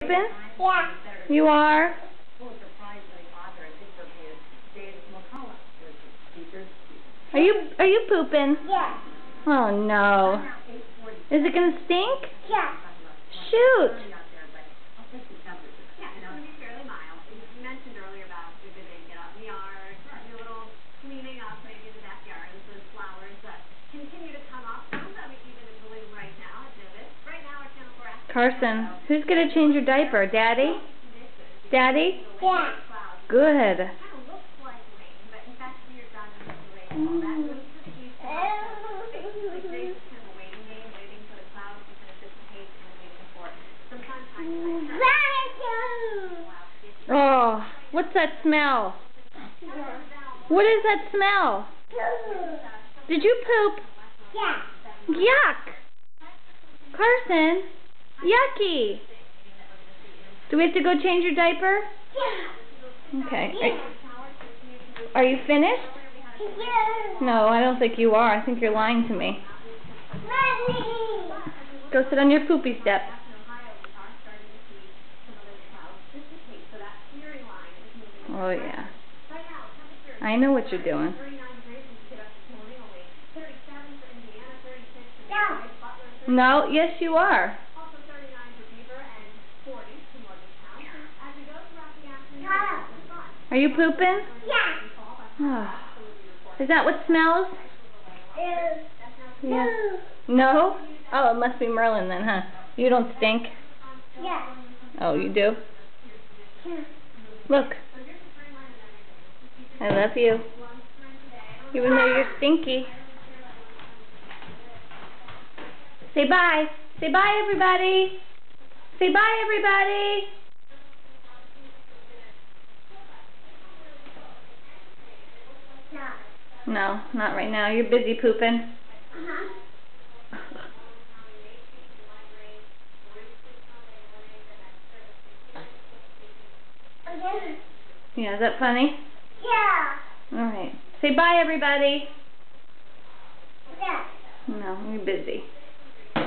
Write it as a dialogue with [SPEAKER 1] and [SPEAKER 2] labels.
[SPEAKER 1] pooping?
[SPEAKER 2] Yeah.
[SPEAKER 1] You are? Are you pooping?
[SPEAKER 2] Yeah.
[SPEAKER 1] Oh no. Is it gonna stink?
[SPEAKER 2] Yeah.
[SPEAKER 1] Shoot. Carson, who's gonna change your diaper? Daddy? Daddy?
[SPEAKER 2] Yeah.
[SPEAKER 1] Good. Oh, what's that smell? What is that smell? Did you poop?
[SPEAKER 2] Yeah.
[SPEAKER 1] Yuck! Carson, yucky! Do we have to go change your diaper?
[SPEAKER 2] Yeah.
[SPEAKER 1] Okay. Are you finished?
[SPEAKER 2] Yeah.
[SPEAKER 1] No, I don't think you are. I think you're lying to me.
[SPEAKER 2] Mommy.
[SPEAKER 1] Go sit on your poopy step. Oh yeah. I know what you're doing.
[SPEAKER 2] Yeah.
[SPEAKER 1] No, yes you are. Are you pooping?
[SPEAKER 2] Yeah.
[SPEAKER 1] Is that what smells? Yeah. No? Oh, it must be Merlin then, huh? You don't stink?
[SPEAKER 2] Yeah.
[SPEAKER 1] Oh, you do? Look. I love you. Even though you're stinky. Say bye. Say bye, everybody. Say bye, everybody. No, not right now. You're busy pooping. Yeah, is that funny?
[SPEAKER 2] Yeah.
[SPEAKER 1] Alright. Say bye, everybody.
[SPEAKER 2] Yeah.
[SPEAKER 1] No, you're busy.
[SPEAKER 2] Yeah.